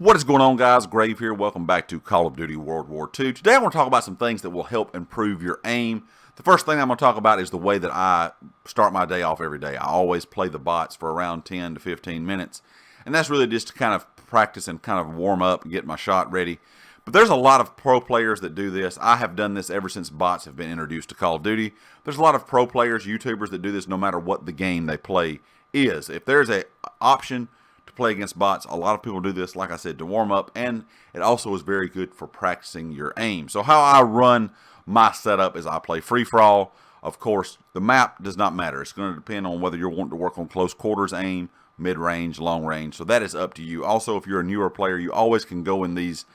What is going on, guys? Grave here. Welcome back to Call of Duty World War II. Today I want to talk about some things that will help improve your aim. The first thing I'm going to talk about is the way that I start my day off every day. I always play the bots for around 10 to 15 minutes. And that's really just to kind of practice and kind of warm up and get my shot ready. But there's a lot of pro players that do this. I have done this ever since bots have been introduced to Call of Duty. There's a lot of pro players, YouTubers that do this no matter what the game they play is. If there's an option to play against bots, a lot of people do this, like I said, to warm up, and it also is very good for practicing your aim. So how I run my setup is I play free-for-all. Of course, the map does not matter. It's going to depend on whether you're wanting to work on close quarters aim, mid-range, long-range, so that is up to you. Also, if you're a newer player, you always can go in these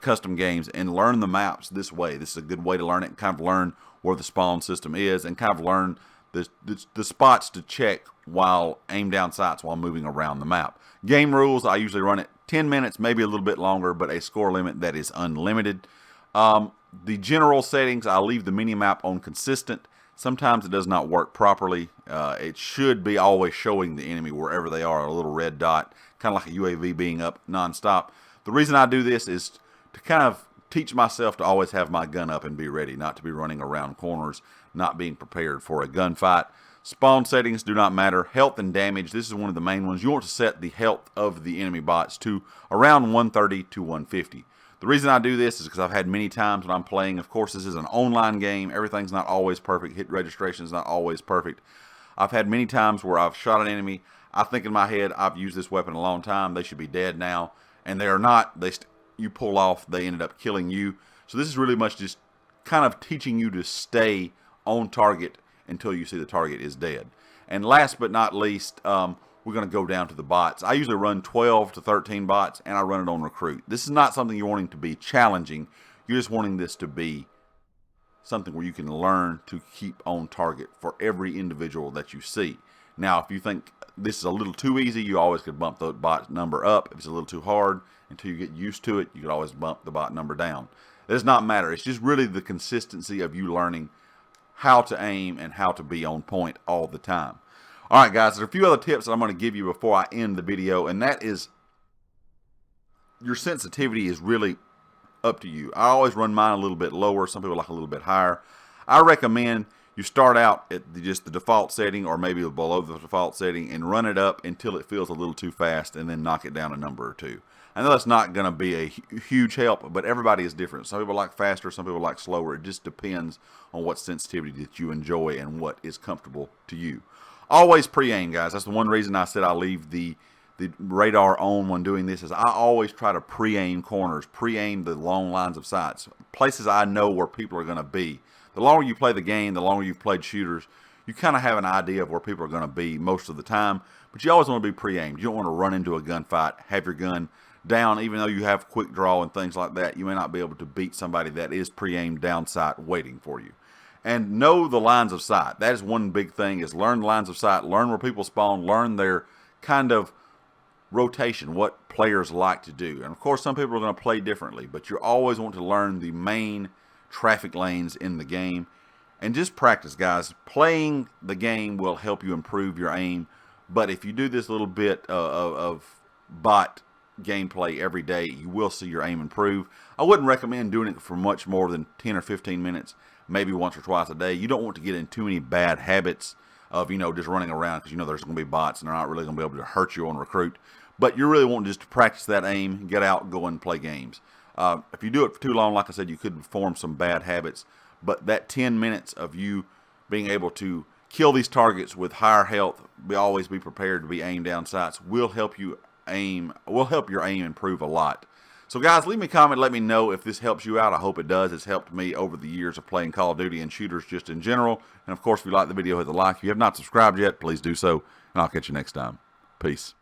custom games and learn the maps this way. This is a good way to learn it and kind of learn where the spawn system is and kind of learn the spots to check while aim down sights while moving around the map. Game rules, I usually run it 10 minutes, maybe a little bit longer, but a score limit that is unlimited. The general settings, I leave the mini-map on consistent. Sometimes it does not work properly. It should be always showing the enemy wherever they are, a little red dot, kind of like a UAV being up non-stop. The reason I do this is to kind of teach myself to always have my gun up and be ready, not to be running around corners, not being prepared for a gunfight. Spawn settings do not matter. Health and damage, this is one of the main ones. You want to set the health of the enemy bots to around 130 to 150. The reason I do this is because I've had many times when I'm playing, of course this is an online game, everything's not always perfect, hit registration is not always perfect. I've had many times where I've shot an enemy, I think in my head, I've used this weapon a long time, they should be dead now, and they are not. You pull off, they ended up killing you. So this is really much just kind of teaching you to stay on target until you see the target is dead. And last but not least, we're going to go down to the bots. I usually run 12 to 13 bots, and I run it on recruit. This is not something you're wanting to be challenging. You're just wanting this to be something where you can learn to keep on target for every individual that you see. Now, if you think this is a little too easy, you always could bump the bot number up. If it's a little too hard, until you get used to it, you could always bump the bot number down. It does not matter. It's just really the consistency of you learning how to aim and how to be on point all the time. All right, guys, there's a few other tips that I'm going to give you before I end the video, and that is your sensitivity is really up to you. I always run mine a little bit lower. Some people like a little bit higher. I recommend you start out at just the default setting or maybe below the default setting and run it up until it feels a little too fast and then knock it down a number or two. I know that's not going to be a huge help, but everybody is different. Some people like faster, some people like slower. It just depends on what sensitivity that you enjoy and what is comfortable to you. Always pre-aim, guys. That's the one reason I said I leave the radar on when doing this is I always try to pre-aim corners, pre-aim the long lines of sights, places I know where people are going to be. The longer you play the game, the longer you've played shooters, you kind of have an idea of where people are going to be most of the time, but you always want to be pre-aimed. You don't want to run into a gunfight, have your gun down, even though you have quick draw and things like that. You may not be able to beat somebody that is pre-aimed down sight waiting for you. And know the lines of sight. That is one big thing, is learn the lines of sight, learn where people spawn, learn their kind of rotation, what players like to do. And of course, some people are going to play differently, but you always want to learn the main traffic lanes in the game. And just practice, guys. Playing the game will help you improve your aim, but if you do this little bit of bot gameplay every day, you will see your aim improve. I wouldn't recommend doing it for much more than 10 or 15 minutes, maybe once or twice a day. You don't want to get in too many bad habits of, just running around, because there's going to be bots and they're not really going to be able to hurt you on recruit. But you really want just to practice that aim, get out, go and play games. If you do it for too long, like I said, you could form some bad habits. But that 10 minutes of you being able to kill these targets with higher health, always be prepared to be aimed down sights, will help your aim improve a lot. So guys, leave me a comment, let me know if this helps you out. I hope it does. It's helped me over the years of playing Call of Duty and shooters just in general. And of course, if you like the video, hit the like. If you have not subscribed yet, please do so, and I'll catch you next time. Peace.